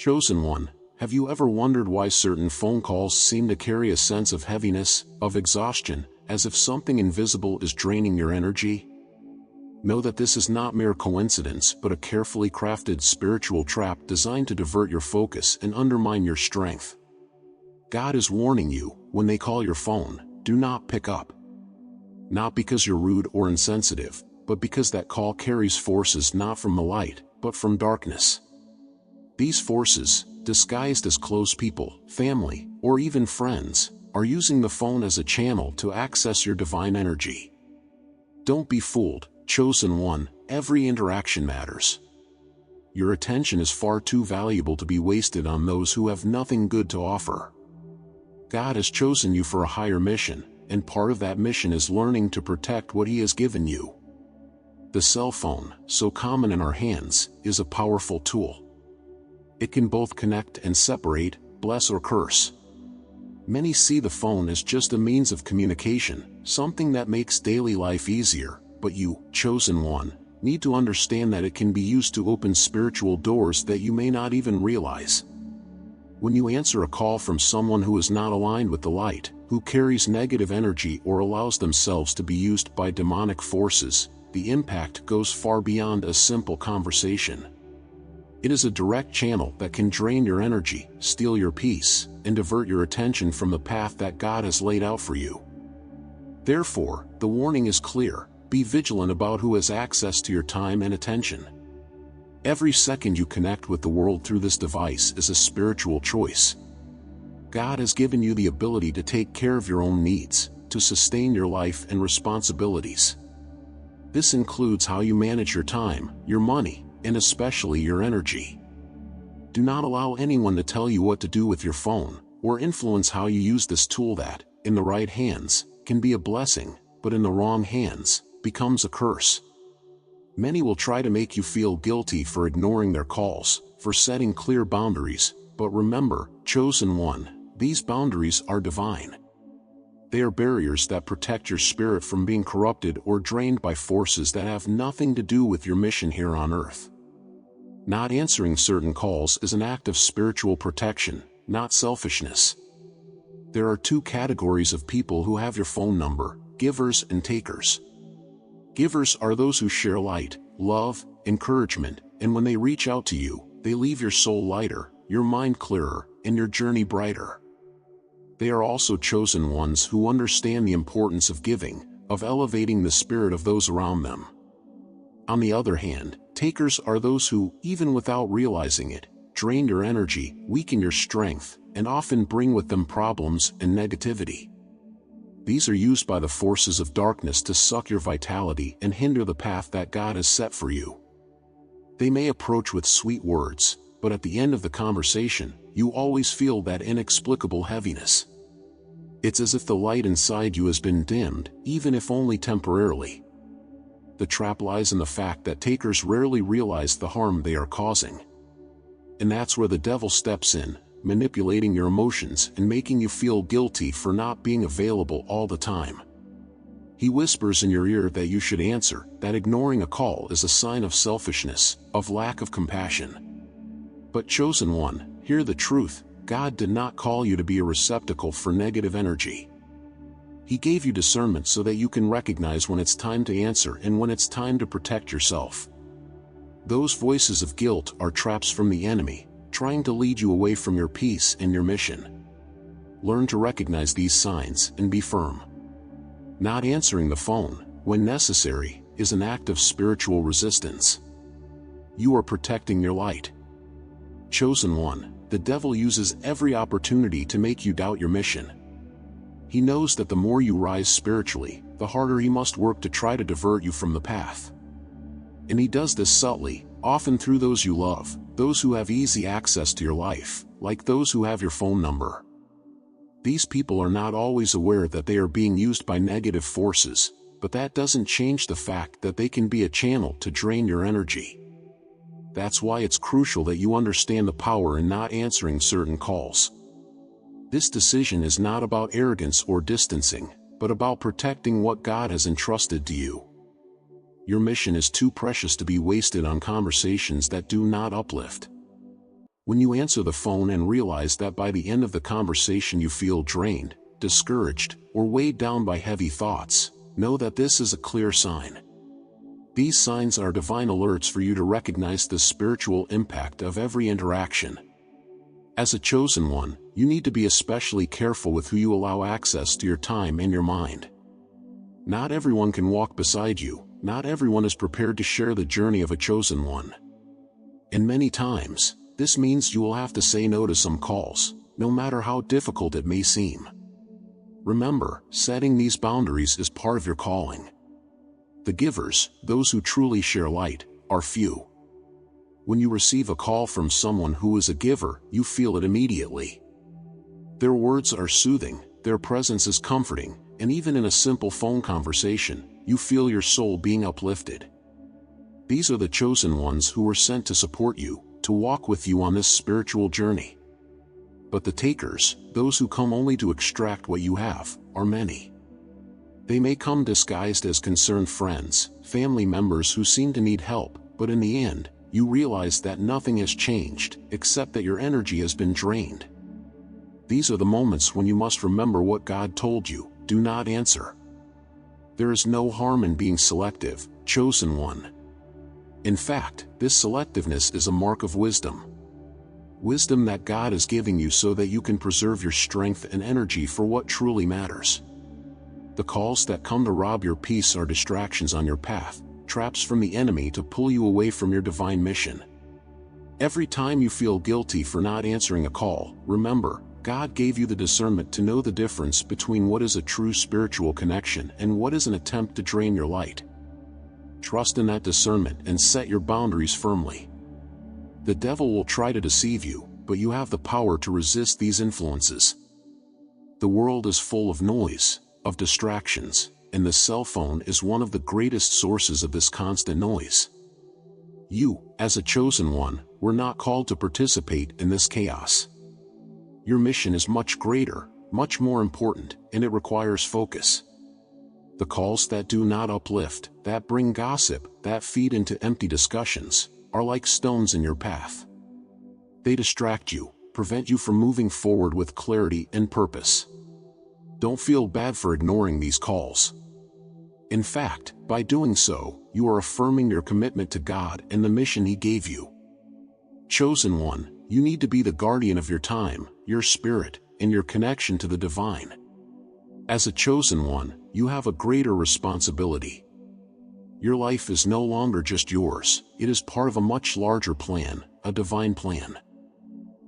Chosen one, have you ever wondered why certain phone calls seem to carry a sense of heaviness, of exhaustion, as if something invisible is draining your energy? Know that this is not mere coincidence but a carefully crafted spiritual trap designed to divert your focus and undermine your strength. God is warning you, when they call your phone, do not pick up. Not because you're rude or insensitive, but because that call carries forces not from the light, but from darkness. These forces, disguised as close people, family, or even friends, are using the phone as a channel to access your divine energy. Don't be fooled, chosen one, every interaction matters. Your attention is far too valuable to be wasted on those who have nothing good to offer. God has chosen you for a higher mission, and part of that mission is learning to protect what He has given you. The cell phone, so common in our hands, is a powerful tool. It can both connect and separate, bless or curse. Many see the phone as just a means of communication, something that makes daily life easier, but you, chosen one, need to understand that it can be used to open spiritual doors that you may not even realize. When you answer a call from someone who is not aligned with the light, who carries negative energy or allows themselves to be used by demonic forces, the impact goes far beyond a simple conversation. It is a direct channel that can drain your energy, steal your peace, and divert your attention from the path that God has laid out for you. Therefore, the warning is clear: be vigilant about who has access to your time and attention. Every second you connect with the world through this device is a spiritual choice. God has given you the ability to take care of your own needs, to sustain your life and responsibilities. This includes how you manage your time, your money, and especially your energy. Do not allow anyone to tell you what to do with your phone, or influence how you use this tool that, in the right hands, can be a blessing, but in the wrong hands, becomes a curse. Many will try to make you feel guilty for ignoring their calls, for setting clear boundaries, but remember, chosen one, these boundaries are divine. They are barriers that protect your spirit from being corrupted or drained by forces that have nothing to do with your mission here on earth. Not answering certain calls is an act of spiritual protection, not selfishness. There are two categories of people who have your phone number: givers and takers. Givers are those who share light, love, encouragement, and when they reach out to you, they leave your soul lighter, your mind clearer, and your journey brighter. They are also chosen ones who understand the importance of giving, of elevating the spirit of those around them. On the other hand, takers are those who, even without realizing it, drain your energy, weaken your strength, and often bring with them problems and negativity. These are used by the forces of darkness to suck your vitality and hinder the path that God has set for you. They may approach with sweet words, but at the end of the conversation, you always feel that inexplicable heaviness. It's as if the light inside you has been dimmed, even if only temporarily. The trap lies in the fact that takers rarely realize the harm they are causing. And that's where the devil steps in, manipulating your emotions and making you feel guilty for not being available all the time. He whispers in your ear that you should answer, that ignoring a call is a sign of selfishness, of lack of compassion. But chosen one, hear the truth: God did not call you to be a receptacle for negative energy. He gave you discernment so that you can recognize when it's time to answer and when it's time to protect yourself. Those voices of guilt are traps from the enemy, trying to lead you away from your peace and your mission. Learn to recognize these signs and be firm. Not answering the phone, when necessary, is an act of spiritual resistance. You are protecting your light. Chosen one, the devil uses every opportunity to make you doubt your mission. He knows that the more you rise spiritually, the harder he must work to try to divert you from the path. And he does this subtly, often through those you love, those who have easy access to your life, like those who have your phone number. These people are not always aware that they are being used by negative forces, but that doesn't change the fact that they can be a channel to drain your energy. That's why it's crucial that you understand the power in not answering certain calls. This decision is not about arrogance or distancing, but about protecting what God has entrusted to you. Your mission is too precious to be wasted on conversations that do not uplift. When you answer the phone and realize that by the end of the conversation you feel drained, discouraged, or weighed down by heavy thoughts, know that this is a clear sign. These signs are divine alerts for you to recognize the spiritual impact of every interaction. As a chosen one, you need to be especially careful with who you allow access to your time and your mind. Not everyone can walk beside you, not everyone is prepared to share the journey of a chosen one. And many times, this means you will have to say no to some calls, no matter how difficult it may seem. Remember, setting these boundaries is part of your calling. The givers, those who truly share light, are few. When you receive a call from someone who is a giver, you feel it immediately. Their words are soothing, their presence is comforting, and even in a simple phone conversation, you feel your soul being uplifted. These are the chosen ones who were sent to support you, to walk with you on this spiritual journey. But the takers, those who come only to extract what you have, are many. They may come disguised as concerned friends, family members who seem to need help, but in the end, you realize that nothing has changed, except that your energy has been drained. These are the moments when you must remember what God told you: do not answer. There is no harm in being selective, chosen one. In fact, this selectiveness is a mark of wisdom. Wisdom that God is giving you so that you can preserve your strength and energy for what truly matters. The calls that come to rob your peace are distractions on your path, traps from the enemy to pull you away from your divine mission. Every time you feel guilty for not answering a call, remember, God gave you the discernment to know the difference between what is a true spiritual connection and what is an attempt to drain your light. Trust in that discernment and set your boundaries firmly. The devil will try to deceive you, but you have the power to resist these influences. The world is full of noise, of distractions, and the cell phone is one of the greatest sources of this constant noise. You, as a chosen one, were not called to participate in this chaos. Your mission is much greater, much more important, and it requires focus. The calls that do not uplift, that bring gossip, that feed into empty discussions, are like stones in your path. They distract you, prevent you from moving forward with clarity and purpose. Don't feel bad for ignoring these calls. In fact, by doing so, you are affirming your commitment to God and the mission He gave you. Chosen one, you need to be the guardian of your time, your spirit, and your connection to the divine. As a chosen one, you have a greater responsibility. Your life is no longer just yours, it is part of a much larger plan, a divine plan.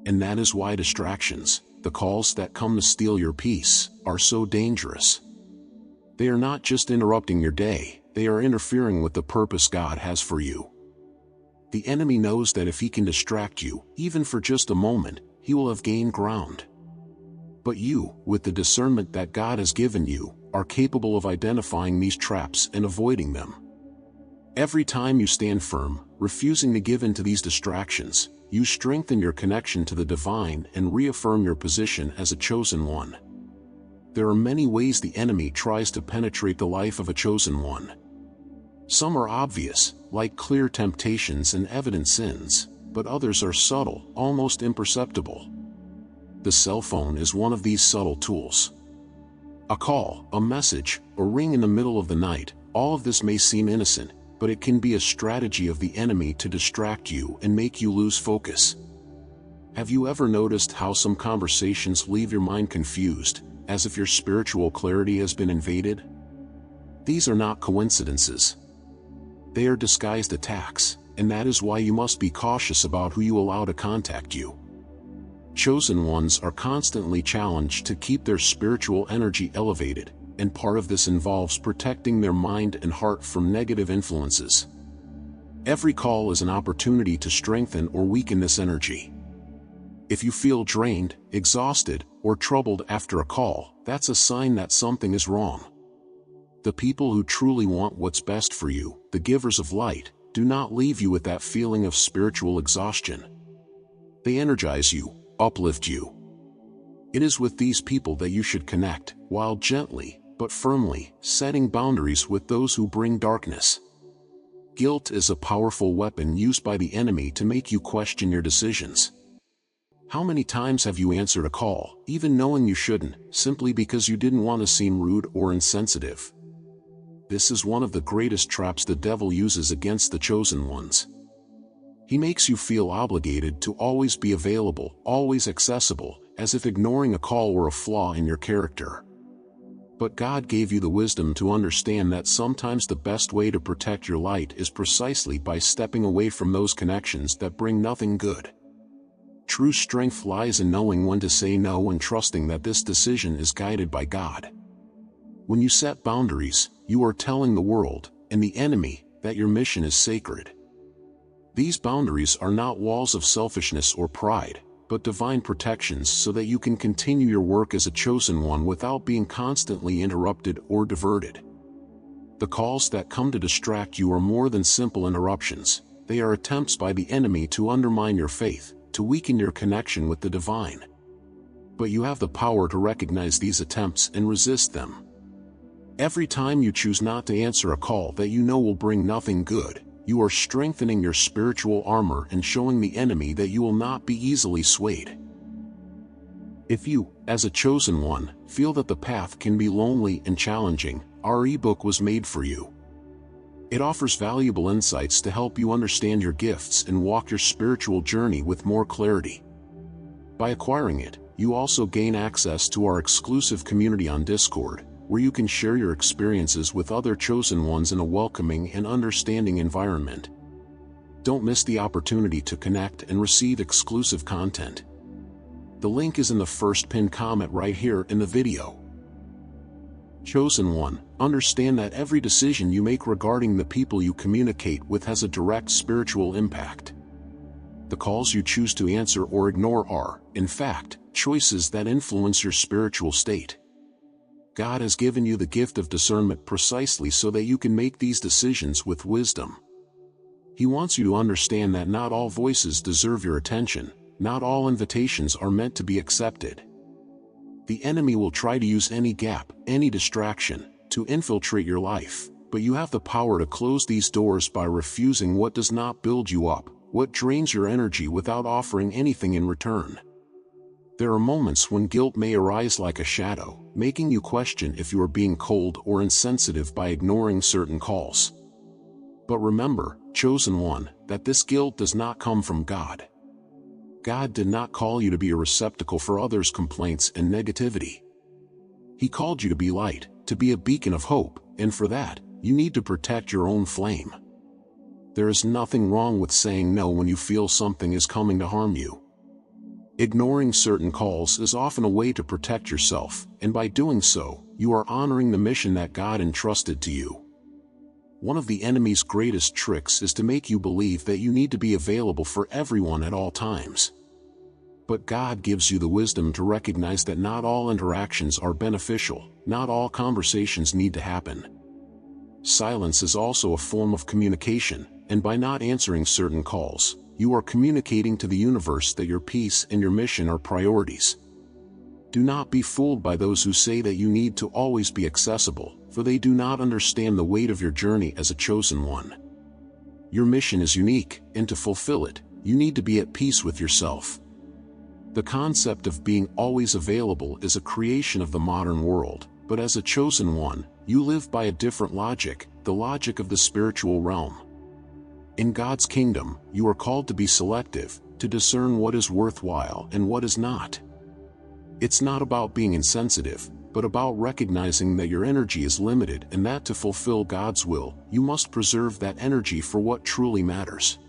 And that is why distractions, the calls that come to steal your peace, are so dangerous. They are not just interrupting your day, they are interfering with the purpose God has for you. The enemy knows that if he can distract you, even for just a moment, he will have gained ground. But you, with the discernment that God has given you, are capable of identifying these traps and avoiding them. Every time you stand firm, refusing to give in to these distractions, you strengthen your connection to the divine and reaffirm your position as a chosen one. There are many ways the enemy tries to penetrate the life of a chosen one. Some are obvious, like clear temptations and evident sins, but others are subtle, almost imperceptible. The cell phone is one of these subtle tools. A call, a message, a ring in the middle of the night, all of this may seem innocent, but it can be a strategy of the enemy to distract you and make you lose focus. Have you ever noticed how some conversations leave your mind confused, as if your spiritual clarity has been invaded? These are not coincidences. They are disguised attacks, and that is why you must be cautious about who you allow to contact you. Chosen ones are constantly challenged to keep their spiritual energy elevated, and part of this involves protecting their mind and heart from negative influences. Every call is an opportunity to strengthen or weaken this energy. If you feel drained, exhausted, or troubled after a call, that's a sign that something is wrong. The people who truly want what's best for you, the givers of light, do not leave you with that feeling of spiritual exhaustion. They energize you, uplift you. It is with these people that you should connect, while gently, but firmly, setting boundaries with those who bring darkness. Guilt is a powerful weapon used by the enemy to make you question your decisions. How many times have you answered a call, even knowing you shouldn't, simply because you didn't want to seem rude or insensitive? This is one of the greatest traps the devil uses against the chosen ones. He makes you feel obligated to always be available, always accessible, as if ignoring a call were a flaw in your character. But God gave you the wisdom to understand that sometimes the best way to protect your light is precisely by stepping away from those connections that bring nothing good. True strength lies in knowing when to say no and trusting that this decision is guided by God. When you set boundaries, you are telling the world, and the enemy, that your mission is sacred. These boundaries are not walls of selfishness or pride, but divine protections so that you can continue your work as a chosen one without being constantly interrupted or diverted. The calls that come to distract you are more than simple interruptions. They are attempts by the enemy to undermine your faith, to weaken your connection with the divine. But you have the power to recognize these attempts and resist them. Every time you choose not to answer a call that you know will bring nothing good, you are strengthening your spiritual armor and showing the enemy that you will not be easily swayed. If you, as a chosen one, feel that the path can be lonely and challenging, our ebook was made for you. It offers valuable insights to help you understand your gifts and walk your spiritual journey with more clarity. By acquiring it, you also gain access to our exclusive community on Discord, where you can share your experiences with other chosen ones in a welcoming and understanding environment. Don't miss the opportunity to connect and receive exclusive content. The link is in the first pinned comment right here in the video. Chosen one, understand that every decision you make regarding the people you communicate with has a direct spiritual impact. The calls you choose to answer or ignore are, in fact, choices that influence your spiritual state. God has given you the gift of discernment precisely so that you can make these decisions with wisdom. He wants you to understand that not all voices deserve your attention, not all invitations are meant to be accepted. The enemy will try to use any gap, any distraction, to infiltrate your life, but you have the power to close these doors by refusing what does not build you up, what drains your energy without offering anything in return. There are moments when guilt may arise like a shadow, making you question if you are being cold or insensitive by ignoring certain calls. But remember, chosen one, that this guilt does not come from God. God did not call you to be a receptacle for others' complaints and negativity. He called you to be light, to be a beacon of hope, and for that, you need to protect your own flame. There is nothing wrong with saying no when you feel something is coming to harm you. Ignoring certain calls is often a way to protect yourself, and by doing so, you are honoring the mission that God entrusted to you. One of the enemy's greatest tricks is to make you believe that you need to be available for everyone at all times. But God gives you the wisdom to recognize that not all interactions are beneficial, not all conversations need to happen. Silence is also a form of communication, and by not answering certain calls, you are communicating to the universe that your peace and your mission are priorities. Do not be fooled by those who say that you need to always be accessible, for they do not understand the weight of your journey as a chosen one. Your mission is unique, and to fulfill it, you need to be at peace with yourself. The concept of being always available is a creation of the modern world, but as a chosen one, you live by a different logic, the logic of the spiritual realm. In God's kingdom, you are called to be selective, to discern what is worthwhile and what is not. It's not about being insensitive, but about recognizing that your energy is limited and that to fulfill God's will, you must preserve that energy for what truly matters.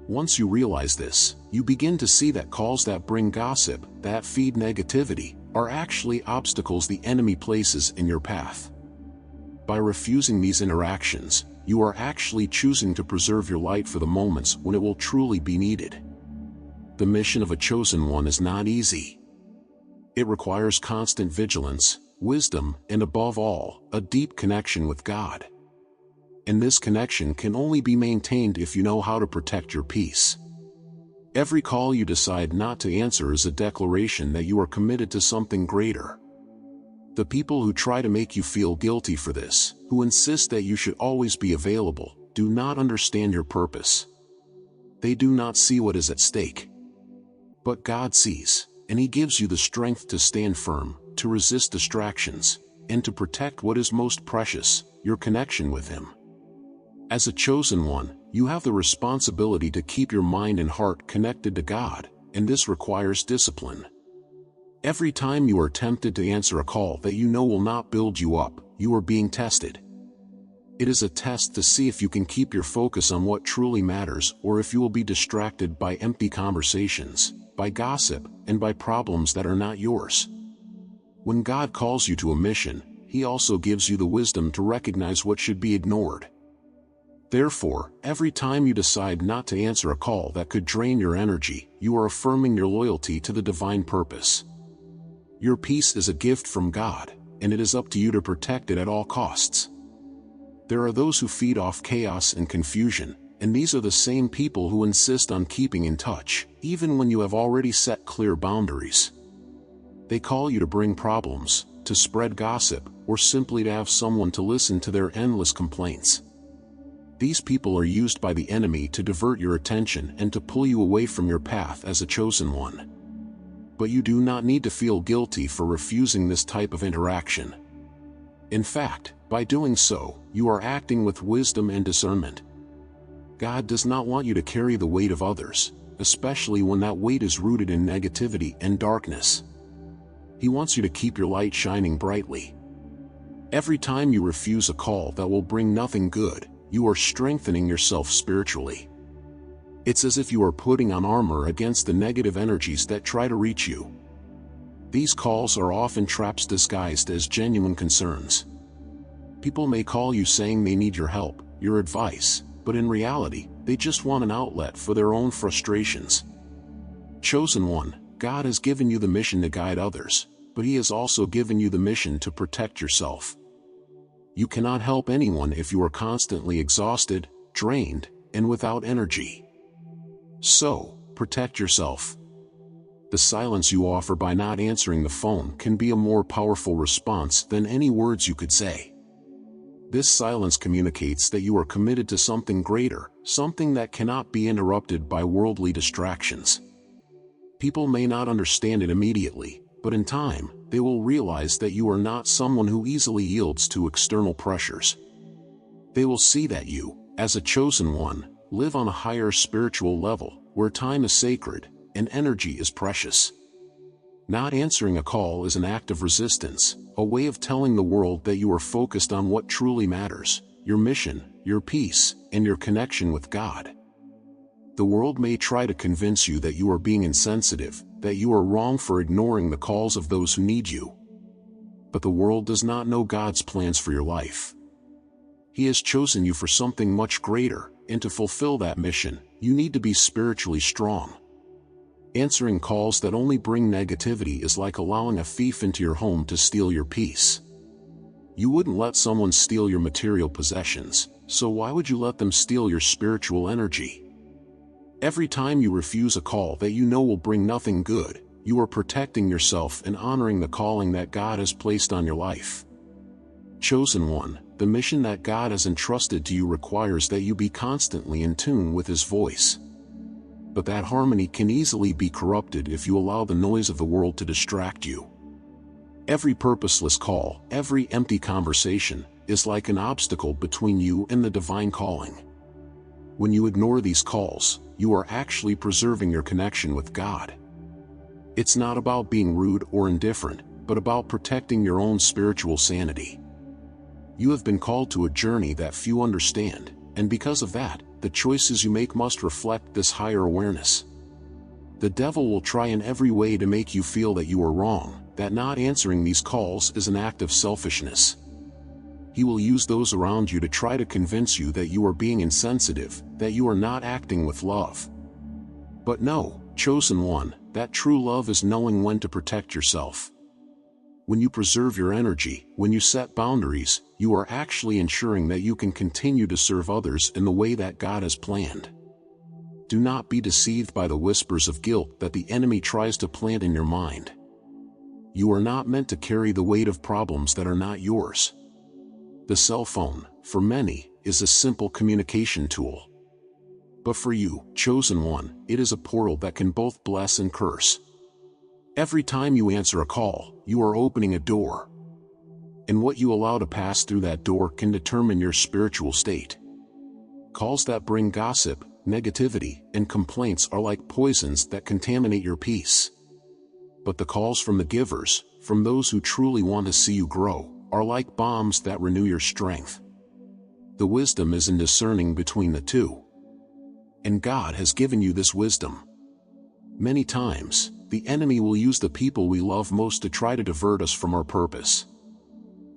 Once you realize this, you begin to see that calls that bring gossip, that feed negativity, are actually obstacles the enemy places in your path. By refusing these interactions, you are actually choosing to preserve your light for the moments when it will truly be needed. The mission of a chosen one is not easy. It requires constant vigilance, wisdom, and above all, a deep connection with God. And this connection can only be maintained if you know how to protect your peace. Every call you decide not to answer is a declaration that you are committed to something greater. The people who try to make you feel guilty for this, who insist that you should always be available, do not understand your purpose. They do not see what is at stake. But God sees, and He gives you the strength to stand firm, to resist distractions, and to protect what is most precious, your connection with Him. As a chosen one, you have the responsibility to keep your mind and heart connected to God, and this requires discipline. Every time you are tempted to answer a call that you know will not build you up, you are being tested. It is a test to see if you can keep your focus on what truly matters or if you will be distracted by empty conversations, by gossip, and by problems that are not yours. When God calls you to a mission, He also gives you the wisdom to recognize what should be ignored. Therefore, every time you decide not to answer a call that could drain your energy, you are affirming your loyalty to the divine purpose. Your peace is a gift from God, and it is up to you to protect it at all costs. There are those who feed off chaos and confusion, and these are the same people who insist on keeping in touch, even when you have already set clear boundaries. They call you to bring problems, to spread gossip, or simply to have someone to listen to their endless complaints. These people are used by the enemy to divert your attention and to pull you away from your path as a chosen one. But you do not need to feel guilty for refusing this type of interaction. In fact, by doing so, you are acting with wisdom and discernment. God does not want you to carry the weight of others, especially when that weight is rooted in negativity and darkness. He wants you to keep your light shining brightly. Every time you refuse a call that will bring nothing good, you are strengthening yourself spiritually. It's as if you are putting on armor against the negative energies that try to reach you. These calls are often traps disguised as genuine concerns. People may call you saying they need your help, your advice, but in reality, they just want an outlet for their own frustrations. Chosen one, God has given you the mission to guide others, but He has also given you the mission to protect yourself. You cannot help anyone if you are constantly exhausted, drained, and without energy. So, protect yourself. The silence you offer by not answering the phone can be a more powerful response than any words you could say. This silence communicates that you are committed to something greater, something that cannot be interrupted by worldly distractions. People may not understand it immediately, but in time, they will realize that you are not someone who easily yields to external pressures. They will see that you, as a chosen one, live on a higher spiritual level, where time is sacred, and energy is precious. Not answering a call is an act of resistance, a way of telling the world that you are focused on what truly matters, your mission, your peace, and your connection with God. The world may try to convince you that you are being insensitive, that you are wrong for ignoring the calls of those who need you. But the world does not know God's plans for your life. He has chosen you for something much greater, and to fulfill that mission, you need to be spiritually strong. Answering calls that only bring negativity is like allowing a thief into your home to steal your peace. You wouldn't let someone steal your material possessions, so why would you let them steal your spiritual energy? Every time you refuse a call that you know will bring nothing good, you are protecting yourself and honoring the calling that God has placed on your life. Chosen one, the mission that God has entrusted to you requires that you be constantly in tune with His voice. But that harmony can easily be corrupted if you allow the noise of the world to distract you. Every purposeless call, every empty conversation, is like an obstacle between you and the divine calling. When you ignore these calls, you are actually preserving your connection with God. It's not about being rude or indifferent, but about protecting your own spiritual sanity. You have been called to a journey that few understand, and because of that, the choices you make must reflect this higher awareness. The devil will try in every way to make you feel that you are wrong, that not answering these calls is an act of selfishness. He will use those around you to try to convince you that you are being insensitive, that you are not acting with love. But no, chosen one, that true love is knowing when to protect yourself. When you preserve your energy, when you set boundaries, you are actually ensuring that you can continue to serve others in the way that God has planned. Do not be deceived by the whispers of guilt that the enemy tries to plant in your mind. You are not meant to carry the weight of problems that are not yours. The cell phone, for many, is a simple communication tool. But for you, chosen one, it is a portal that can both bless and curse. Every time you answer a call, you are opening a door. And what you allow to pass through that door can determine your spiritual state. Calls that bring gossip, negativity, and complaints are like poisons that contaminate your peace. But the calls from the givers, from those who truly want to see you grow, are like bombs that renew your strength. The wisdom is in discerning between the two. And God has given you this wisdom. Many times, the enemy will use the people we love most to try to divert us from our purpose.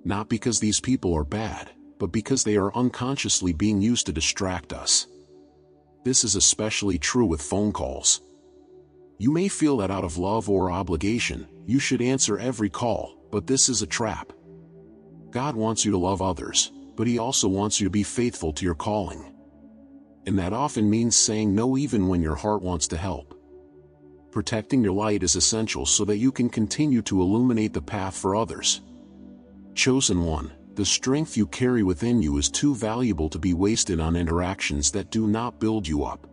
Not because these people are bad, but because they are unconsciously being used to distract us. This is especially true with phone calls. You may feel that out of love or obligation, you should answer every call, but this is a trap. God wants you to love others, but He also wants you to be faithful to your calling. And that often means saying no even when your heart wants to help. Protecting your light is essential so that you can continue to illuminate the path for others. Chosen one, the strength you carry within you is too valuable to be wasted on interactions that do not build you up.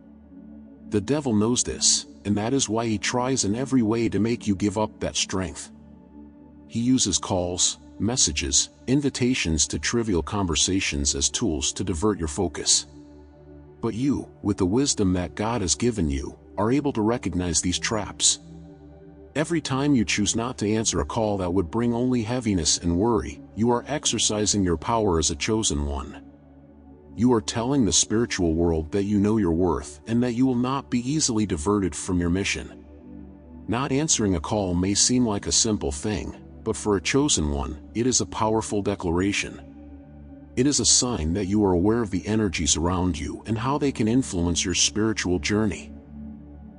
The devil knows this, and that is why he tries in every way to make you give up that strength. He uses calls, messages, invitations to trivial conversations as tools to divert your focus. But you, with the wisdom that God has given you, are able to recognize these traps. Every time you choose not to answer a call that would bring only heaviness and worry, you are exercising your power as a chosen one. You are telling the spiritual world that you know your worth and that you will not be easily diverted from your mission. Not answering a call may seem like a simple thing, but for a chosen one, it is a powerful declaration. It is a sign that you are aware of the energies around you and how they can influence your spiritual journey.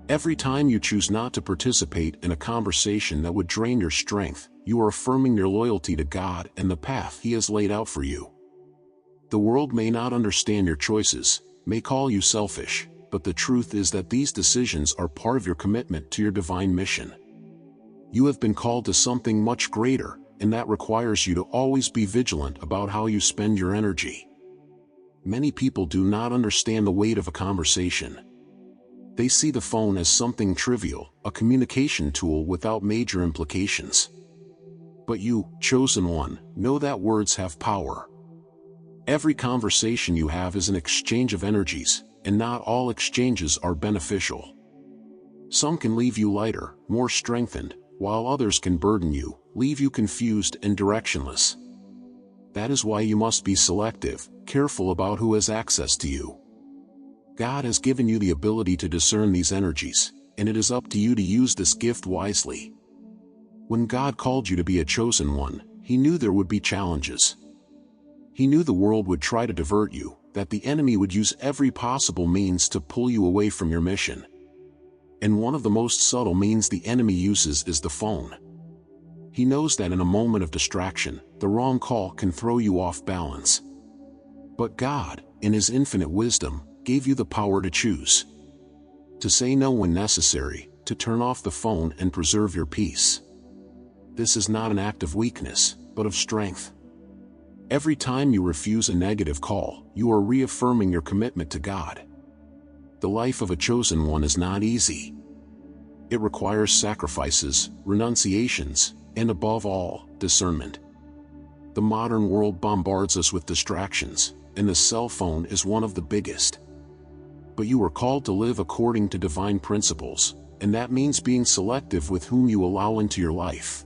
Every time you choose not to participate in a conversation that would drain your strength, you are affirming your loyalty to God and the path He has laid out for you. The world may not understand your choices, may call you selfish, but the truth is that these decisions are part of your commitment to your divine mission. You have been called to something much greater, and that requires you to always be vigilant about how you spend your energy. Many people do not understand the weight of a conversation. They see the phone as something trivial, a communication tool without major implications. But you, chosen one, know that words have power. Every conversation you have is an exchange of energies, and not all exchanges are beneficial. Some can leave you lighter, more strengthened, while others can burden you, leave you confused and directionless. That is why you must be selective, careful about who has access to you. God has given you the ability to discern these energies, and it is up to you to use this gift wisely. When God called you to be a chosen one, He knew there would be challenges. He knew the world would try to divert you, that the enemy would use every possible means to pull you away from your mission. And one of the most subtle means the enemy uses is the phone. He knows that in a moment of distraction, the wrong call can throw you off balance. But God, in His infinite wisdom, gave you the power to choose. To say no when necessary, to turn off the phone and preserve your peace. This is not an act of weakness, but of strength. Every time you refuse a negative call, you are reaffirming your commitment to God. The life of a chosen one is not easy. It requires sacrifices, renunciations, and above all, discernment. The modern world bombards us with distractions, and the cell phone is one of the biggest. But you are called to live according to divine principles, and that means being selective with whom you allow into your life.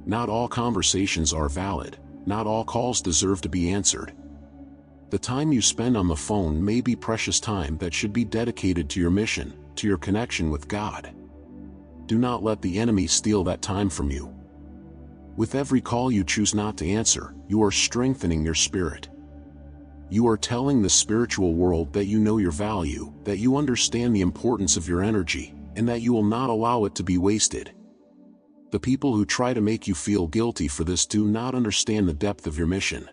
Not all conversations are valid, not all calls deserve to be answered. The time you spend on the phone may be precious time that should be dedicated to your mission, to your connection with God. Do not let the enemy steal that time from you. With every call you choose not to answer, you are strengthening your spirit. You are telling the spiritual world that you know your value, that you understand the importance of your energy, and that you will not allow it to be wasted. The people who try to make you feel guilty for this do not understand the depth of your mission.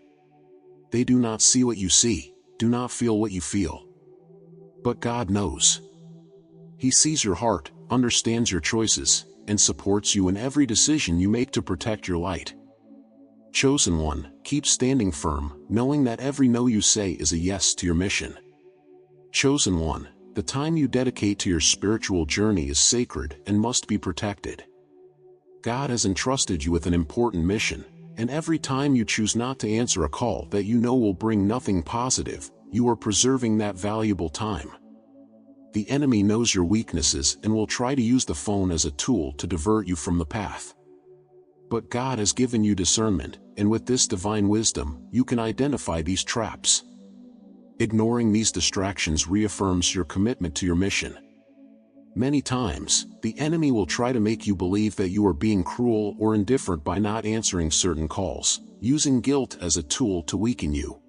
They do not see what you see, do not feel what you feel. But God knows. He sees your heart, understands your choices, and supports you in every decision you make to protect your light. Chosen one, keep standing firm, knowing that every no you say is a yes to your mission. Chosen one, the time you dedicate to your spiritual journey is sacred and must be protected. God has entrusted you with an important mission, and every time you choose not to answer a call that you know will bring nothing positive, you are preserving that valuable time. The enemy knows your weaknesses and will try to use the phone as a tool to divert you from the path. But God has given you discernment, and with this divine wisdom, you can identify these traps. Ignoring these distractions reaffirms your commitment to your mission. Many times, the enemy will try to make you believe that you are being cruel or indifferent by not answering certain calls, using guilt as a tool to weaken you.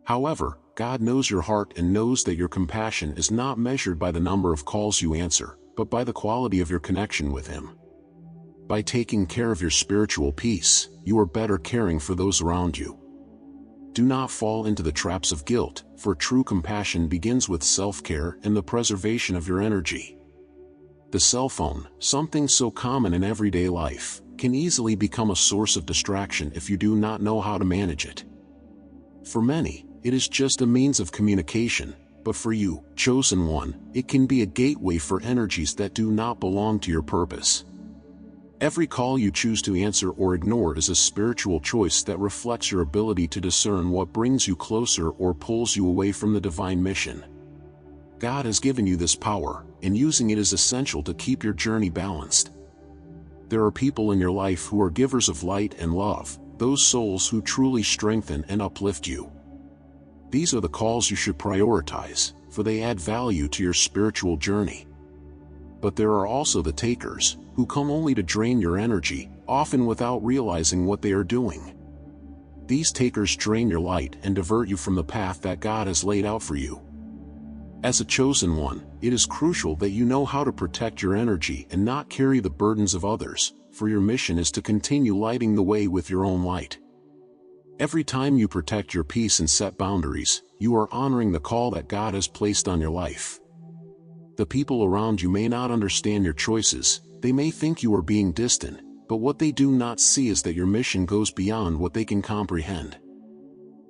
However, God knows your heart and knows that your compassion is not measured by the number of calls you answer, but by the quality of your connection with Him. By taking care of your spiritual peace, you are better caring for those around you. Do not fall into the traps of guilt, for true compassion begins with self-care and the preservation of your energy. The cell phone, something so common in everyday life, can easily become a source of distraction if you do not know how to manage it. For many, it is just a means of communication, but for you, chosen one, it can be a gateway for energies that do not belong to your purpose. Every call you choose to answer or ignore is a spiritual choice that reflects your ability to discern what brings you closer or pulls you away from the divine mission. God has given you this power, and using it is essential to keep your journey balanced. There are people in your life who are givers of light and love, those souls who truly strengthen and uplift you. These are the calls you should prioritize, for they add value to your spiritual journey. But there are also the takers, who come only to drain your energy, often without realizing what they are doing. These takers drain your light and divert you from the path that God has laid out for you. As a chosen one, it is crucial that you know how to protect your energy and not carry the burdens of others, for your mission is to continue lighting the way with your own light. Every time you protect your peace and set boundaries, you are honoring the call that God has placed on your life. The people around you may not understand your choices, they may think you are being distant, but what they do not see is that your mission goes beyond what they can comprehend.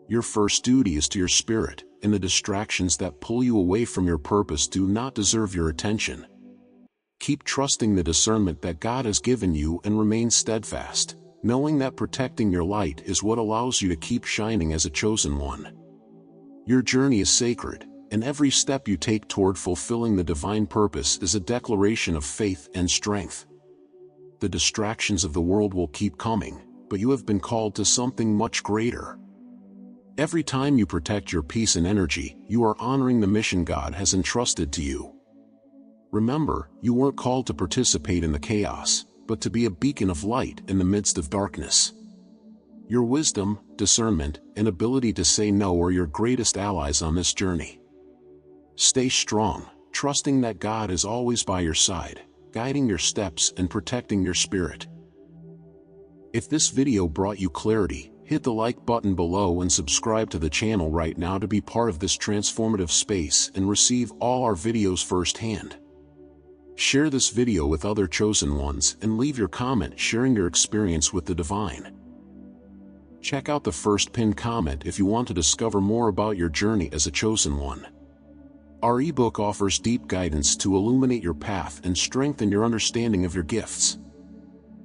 Your first duty is to your spirit, and the distractions that pull you away from your purpose do not deserve your attention. Keep trusting the discernment that God has given you and remain steadfast, knowing that protecting your light is what allows you to keep shining as a chosen one. Your journey is sacred, and every step you take toward fulfilling the divine purpose is a declaration of faith and strength. The distractions of the world will keep coming, but you have been called to something much greater. Every time you protect your peace and energy, you are honoring the mission God has entrusted to you. Remember, you weren't called to participate in the chaos, but to be a beacon of light in the midst of darkness. Your wisdom, discernment, and ability to say no are your greatest allies on this journey. Stay strong, trusting that God is always by your side, guiding your steps and protecting your spirit. If this video brought you clarity, hit the like button below and subscribe to the channel right now to be part of this transformative space and receive all our videos firsthand. Share this video with other chosen ones and leave your comment sharing your experience with the divine. Check out the first pinned comment if you want to discover more about your journey as a chosen one. Our ebook offers deep guidance to illuminate your path and strengthen your understanding of your gifts.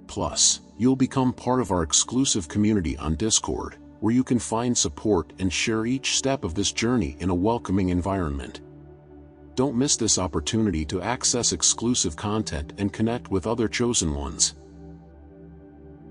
Plus, you'll become part of our exclusive community on Discord, where you can find support and share each step of this journey in a welcoming environment. Don't miss this opportunity to access exclusive content and connect with other chosen ones.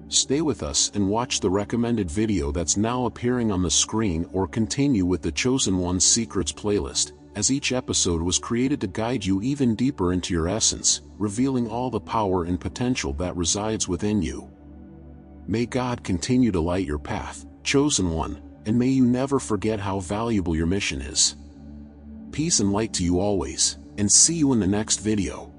Stay with us and watch the recommended video that's now appearing on the screen, or continue with the Chosen One's Secrets playlist, as each episode was created to guide you even deeper into your essence, revealing all the power and potential that resides within you. May God continue to light your path, chosen one, and may you never forget how valuable your mission is. Peace and light to you always, and see you in the next video.